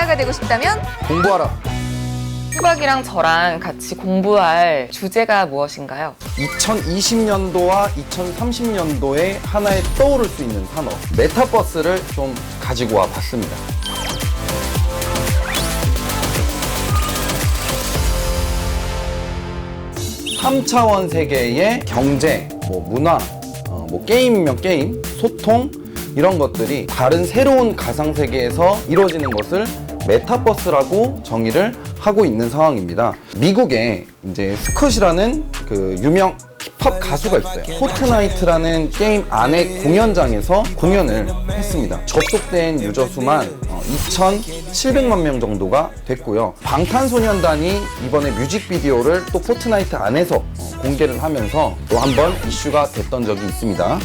스타가 되고 싶다면 공부하라. 수박이랑 저랑 같이 공부할 주제가 무엇인가요? 2020년도와 2030년도에 하나의 떠오를 수 있는 산업, 메타버스를 좀 가지고 와 봤습니다. 3차원 세계의 경제, 문화, 게임이면 게임, 소통, 이런 것들이 다른 새로운 가상세계에서 이루어지는 것을 메타버스라고 정의를 하고 있는 상황입니다. 미국에 이제 스콧이라는 그 유명 힙합 가수가 있어요. 포트나이트라는 게임 안에 공연장에서 공연을 했습니다. 접속된 유저 수만 2,700만 명 정도가 됐고요. 방탄소년단이 이번에 뮤직비디오를 또 포트나이트 안에서 공개를 하면서 또 한 번 이슈가 됐던 적이 있습니다.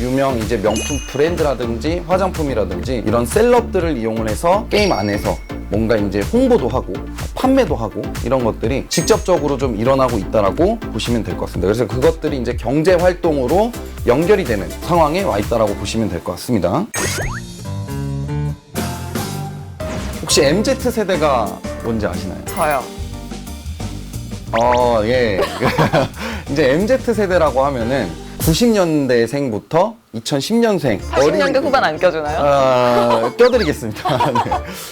유명 이제 명품 브랜드라든지 화장품이라든지 이런 셀럽들을 이용을 해서 게임 안에서 뭔가 이제 홍보도 하고 판매도 하고 이런 것들이 직접적으로 좀 일어나고 있다라고 보시면 될 것 같습니다. 그래서 그것들이 이제 경제 활동으로 연결이 되는 상황에 와 있다라고 보시면 될 것 같습니다. 혹시 MZ 세대가 뭔지 아시나요? 저요. 예. 이제 MZ 세대라고 하면은 90년대생부터 2010년생 40년대 후반 안 껴주나요? 껴드리겠습니다. 네.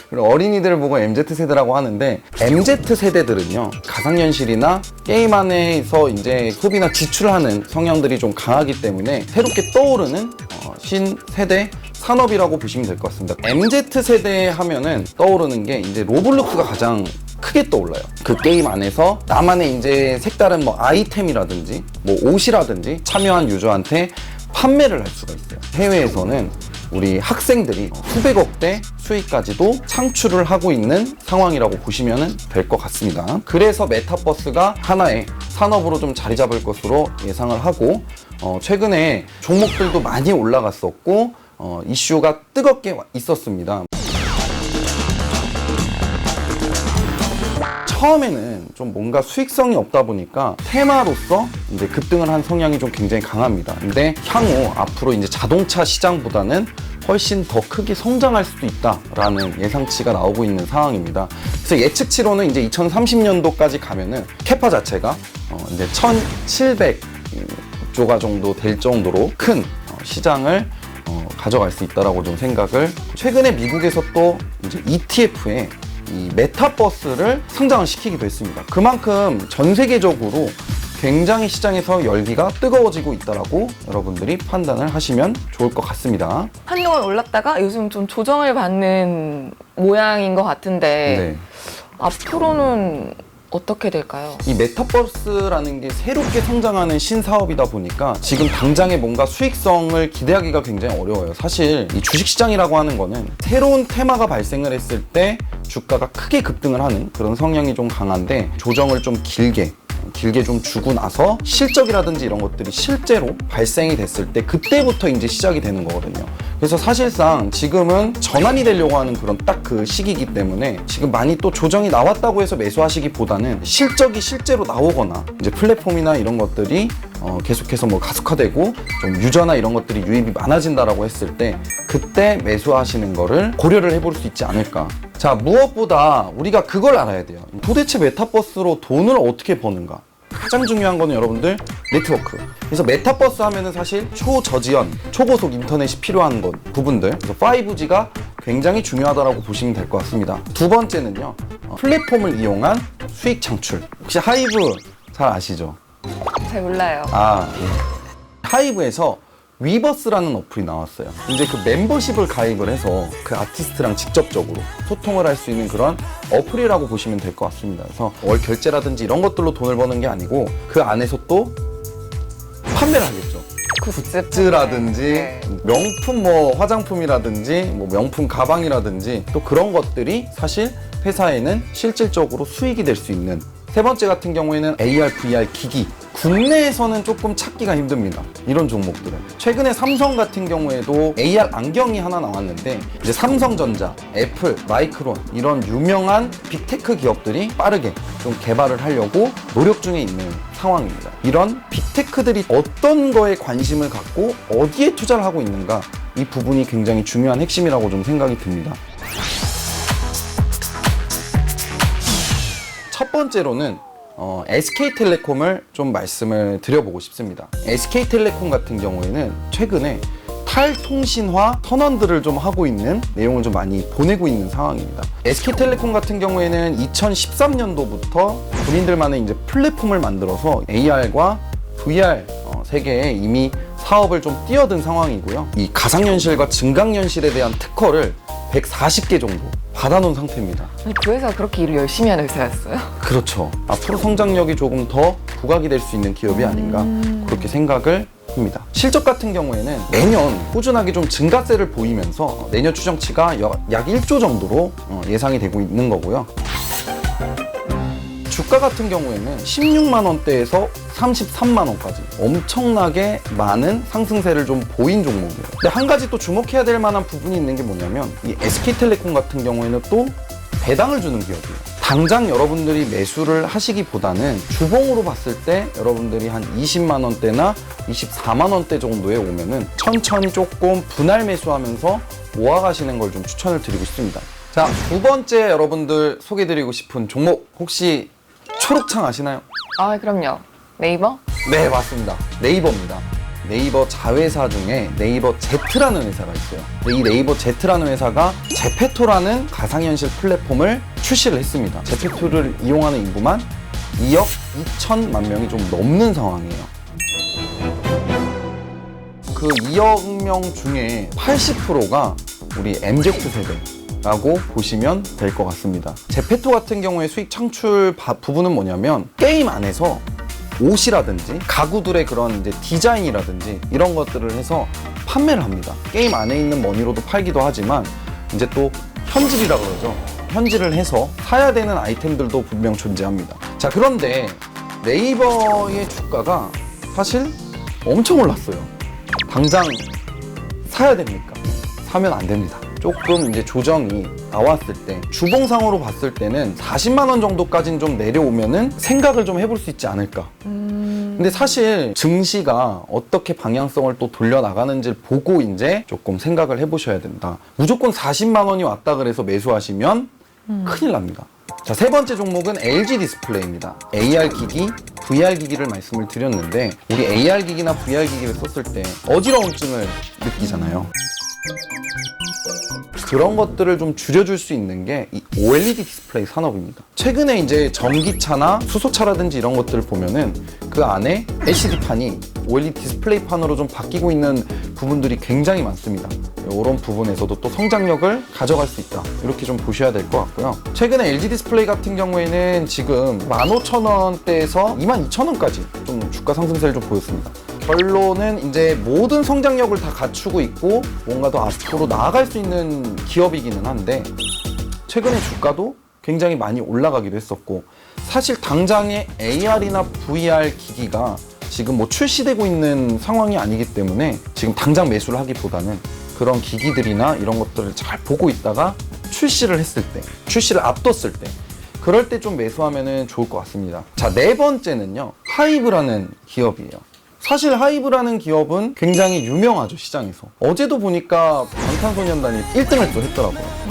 그리고 어린이들을 보고 MZ세대라고 하는데 MZ세대들은요 가상현실이나 게임 안에서 이제 소비나 지출하는 성향들이 좀 강하기 때문에 새롭게 떠오르는 신세대 산업이라고 보시면 될 것 같습니다. MZ세대 하면은 떠오르는 게 이제 로블록스가 가장 크게 떠올라요. 그 게임 안에서 나만의 이제 색다른 아이템이라든지 옷이라든지 참여한 유저한테 판매를 할 수가 있어요. 해외에서는 우리 학생들이 수백억대 수익까지도 창출을 하고 있는 상황이라고 보시면 될 것 같습니다. 그래서 메타버스가 하나의 산업으로 좀 자리 잡을 것으로 예상을 하고 최근에 종목들도 많이 올라갔었고 이슈가 뜨겁게 있었습니다. 처음에는 좀 뭔가 수익성이 없다 보니까 테마로서 이제 급등을 한 성향이 좀 굉장히 강합니다. 근데 향후 앞으로 이제 자동차 시장보다는 훨씬 더 크게 성장할 수도 있다라는 예상치가 나오고 있는 상황입니다. 그래서 예측치로는 이제 2030년도까지 가면은 캐파 자체가 이제 1,700조가 정도 될 정도로 큰 시장을 가져갈 수 있다라고 좀 생각을. 최근에 미국에서 또 이제 ETF에 이 메타버스를 상장을 시키기도 했습니다. 그만큼 전 세계적으로 굉장히 시장에서 열기가 뜨거워지고 있다라고 여러분들이 판단을 하시면 좋을 것 같습니다. 한동안 올랐다가 요즘 좀 조정을 받는 모양인 것 같은데 네. 앞으로는 어떻게 될까요? 이 메타버스라는 게 새롭게 성장하는 신사업이다 보니까 지금 당장에 뭔가 수익성을 기대하기가 굉장히 어려워요. 사실 이 주식시장이라고 하는 거는 새로운 테마가 발생을 했을 때 주가가 크게 급등을 하는 그런 성향이 좀 강한데 조정을 좀 길게 좀 주고 나서 실적이라든지 이런 것들이 실제로 발생이 됐을 때 그때부터 이제 시작이 되는 거거든요. 그래서 사실상 지금은 전환이 되려고 하는 그런 딱 그 시기이기 때문에 지금 많이 또 조정이 나왔다고 해서 매수하시기보다는 실적이 실제로 나오거나 이제 플랫폼이나 이런 것들이 계속해서 가속화되고 좀 유저나 이런 것들이 유입이 많아진다라고 했을 때 그때 매수하시는 거를 고려를 해볼 수 있지 않을까. 자, 무엇보다 우리가 그걸 알아야 돼요. 도대체 메타버스로 돈을 어떻게 버는가? 가장 중요한 거는 여러분들 네트워크. 그래서 메타버스 하면은 사실 초저지연, 초고속 인터넷이 필요한 부분들. 그래서 5G가 굉장히 중요하다고 보시면 될 것 같습니다. 두 번째는요, 플랫폼을 이용한 수익 창출. 혹시 하이브 잘 아시죠? 잘 몰라요. 하이브에서 위버스라는 어플이 나왔어요. 이제 그 멤버십을 가입을 해서 그 아티스트랑 직접적으로 소통을 할 수 있는 그런 어플이라고 보시면 될 것 같습니다. 그래서 월 결제라든지 이런 것들로 돈을 버는 게 아니고 그 안에서 또 판매를 하겠죠. 굿즈라든지 네. 명품 화장품이라든지 명품 가방이라든지 또 그런 것들이 사실 회사에는 실질적으로 수익이 될 수 있는. 세 번째 같은 경우에는 AR, VR 기기. 국내에서는 조금 찾기가 힘듭니다. 이런 종목들은. 최근에 삼성 같은 경우에도 AR 안경이 하나 나왔는데 이제 삼성전자, 애플, 마이크론 이런 유명한 빅테크 기업들이 빠르게 좀 개발을 하려고 노력 중에 있는 상황입니다. 이런 빅테크들이 어떤 거에 관심을 갖고 어디에 투자를 하고 있는가 이 부분이 굉장히 중요한 핵심이라고 좀 생각이 듭니다. 첫 번째로는 SK텔레콤을 좀 말씀을 드려보고 싶습니다. SK텔레콤 같은 경우에는 최근에 탈통신화 선언들을 좀 하고 있는 내용을 좀 많이 보내고 있는 상황입니다. SK텔레콤 같은 경우에는 2013년도부터 본인들만의 이제 플랫폼을 만들어서 AR과 VR 세계에 이미 사업을 좀 뛰어든 상황이고요. 이 가상현실과 증강현실에 대한 특허를 140개 정도 받아놓은 상태입니다. 아니, 그 회사가 그렇게 일을 열심히 하는 회사였어요? 그렇죠. 앞으로 성장력이 조금 더 부각이 될 수 있는 기업이 아닌가 그렇게 생각을 합니다. 실적 같은 경우에는 매년 꾸준하게 좀 증가세를 보이면서 내년 추정치가 약 1조 정도로 예상이 되고 있는 거고요. 주가 같은 경우에는 16만 원대에서 33만 원까지 엄청나게 많은 상승세를 좀 보인 종목이에요. 근데 한 가지 또 주목해야 될 만한 부분이 있는 게 뭐냐면 이 SK텔레콤 같은 경우에는 또 배당을 주는 기업이에요. 당장 여러분들이 매수를 하시기보다는 주봉으로 봤을 때 여러분들이 한 20만 원대나 24만 원대 정도에 오면은 천천히 조금 분할 매수하면서 모아가시는 걸 좀 추천을 드리고 싶습니다. 자, 두 번째 여러분들 소개드리고 싶은 종목 혹시 초록창 아시나요? 아, 그럼요. 네이버? 네, 맞습니다. 네이버입니다. 네이버 자회사 중에 네이버 Z라는 회사가 있어요. 이 네이버 Z라는 회사가 제페토라는 가상현실 플랫폼을 출시를 했습니다. 제페토를 이용하는 인구만 2억 2천만 명이 좀 넘는 상황이에요. 그 2억 명 중에 80%가 우리 MZ세대라고 보시면 될 것 같습니다. 제페토 같은 경우에 수익 창출 부분은 뭐냐면 게임 안에서 옷이라든지 가구들의 그런 이제 디자인이라든지 이런 것들을 해서 판매를 합니다. 게임 안에 있는 머니로도 팔기도 하지만 이제 또 현질이라고 그러죠. 현질을 해서 사야 되는 아이템들도 분명 존재합니다. 자, 그런데 네이버의 주가가 사실 엄청 올랐어요. 당장 사야 됩니까? 사면 안 됩니다. 조금 이제 조정이 나왔을 때 주봉상으로 봤을 때는 40만 원 정도까지는 좀 내려오면은 생각을 좀 해볼 수 있지 않을까. 근데 사실 증시가 어떻게 방향성을 또 돌려나가는지를 보고 이제 조금 생각을 해보셔야 된다. 무조건 40만 원이 왔다 그래서 매수하시면 큰일 납니다. 자, 세 번째 종목은 LG 디스플레이입니다. AR 기기, VR 기기를 말씀을 드렸는데 우리 AR 기기나 VR 기기를 썼을 때 어지러움증을 느끼잖아요. 그런 것들을 좀 줄여줄 수 있는 게 이 OLED 디스플레이 산업입니다. 최근에 이제 전기차나 수소차라든지 이런 것들을 보면은 그 안에 LCD판이 OLED 디스플레이판으로 좀 바뀌고 있는 부분들이 굉장히 많습니다. 이런 부분에서도 또 성장력을 가져갈 수 있다. 이렇게 좀 보셔야 될 것 같고요. 최근에 LG 디스플레이 같은 경우에는 지금 15,000원대에서 22,000원까지 좀 주가 상승세를 좀 보였습니다. 결론은 이제 모든 성장력을 다 갖추고 있고 뭔가 더 앞으로 나아갈 수 있는 기업이기는 한데 최근에 주가도 굉장히 많이 올라가기도 했었고 사실 당장에 AR이나 VR 기기가 지금 뭐 출시되고 있는 상황이 아니기 때문에 지금 당장 매수를 하기보다는 그런 기기들이나 이런 것들을 잘 보고 있다가 출시를 했을 때, 출시를 앞뒀을 때 그럴 때 좀 매수하면 좋을 것 같습니다. 자, 네 번째는요. 하이브라는 기업이에요. 사실 하이브라는 기업은 굉장히 유명하죠, 시장에서. 어제도 보니까 방탄소년단이 1등을 또 했더라고요.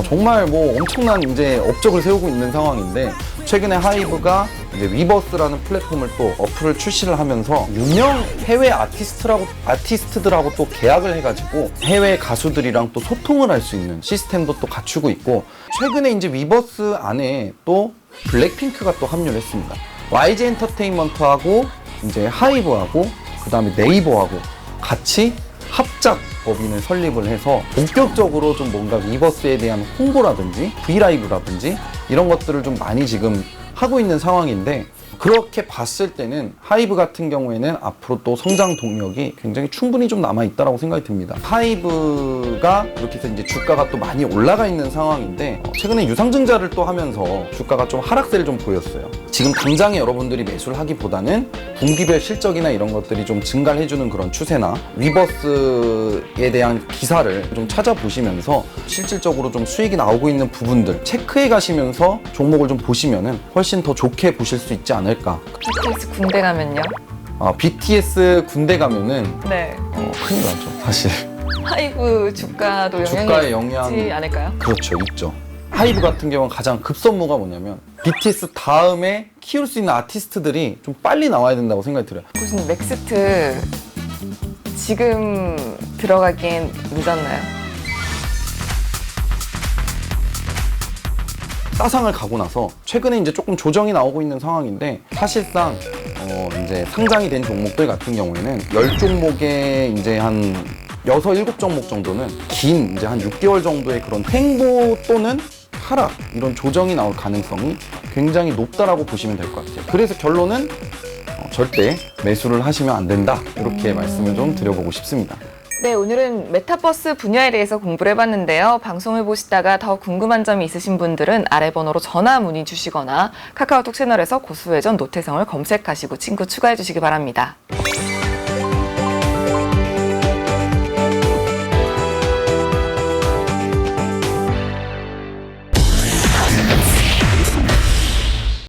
정말 뭐 엄청난 이제 업적을 세우고 있는 상황인데 최근에 하이브가 이제 위버스라는 플랫폼을 또 어플을 출시를 하면서 유명 해외 아티스트들하고 또 계약을 해가지고 해외 가수들이랑 또 소통을 할 수 있는 시스템도 또 갖추고 있고 최근에 이제 위버스 안에 또 블랙핑크가 또 합류를 했습니다. YG 엔터테인먼트하고 이제 하이브하고 그 다음에 네이버하고 같이 합작 법인을 설립을 해서 본격적으로 좀 뭔가 위버스에 대한 홍보라든지 브이라이브라든지 이런 것들을 좀 많이 지금 하고 있는 상황인데 그렇게 봤을 때는 하이브 같은 경우에는 앞으로 또 성장 동력이 굉장히 충분히 좀 남아있다고 생각이 듭니다. 하이브가 이렇게 해서 이제 주가가 또 많이 올라가 있는 상황인데 최근에 유상증자를 또 하면서 주가가 좀 하락세를 좀 보였어요. 지금 당장에 여러분들이 매수를 하기보다는 분기별 실적이나 이런 것들이 좀 증가를 해주는 그런 추세나 위버스에 대한 기사를 좀 찾아보시면서 실질적으로 좀 수익이 나오고 있는 부분들 체크해 가시면서 종목을 좀 보시면은 훨씬 더 좋게 보실 수 있지 않을까. BTS 군대 가면요? BTS 군대 가면은 네. 큰일 나죠, 사실. 하이브 주가도 주가에 영향이 영향 있지 않을까요? 그렇죠, 있죠. 하이브 같은 경우는 가장 급선무가 뭐냐면 BTS 다음에 키울 수 있는 아티스트들이 좀 빨리 나와야 된다고 생각이 들어요. 교수님, 넥스트 지금 들어가기엔 늦었나요? 따상을 가고 나서 최근에 이제 조금 조정이 나오고 있는 상황인데 사실상 이제 상장이 된 종목들 같은 경우에는 10종목에 이제 한 6, 7종목 정도는 긴 이제 한 6개월 정도의 그런 횡보 또는 하락 이런 조정이 나올 가능성이 굉장히 높다라고 보시면 될 것 같아요. 그래서 결론은 절대 매수를 하시면 안 된다 이렇게 말씀을 좀 드려보고 싶습니다. 네, 오늘은 메타버스 분야에 대해서 공부를 해봤는데요. 방송을 보시다가 더 궁금한 점이 있으신 분들은 아래 번호로 전화 문의 주시거나 카카오톡 채널에서 고수회전 노태성을 검색하시고 친구 추가해 주시기 바랍니다.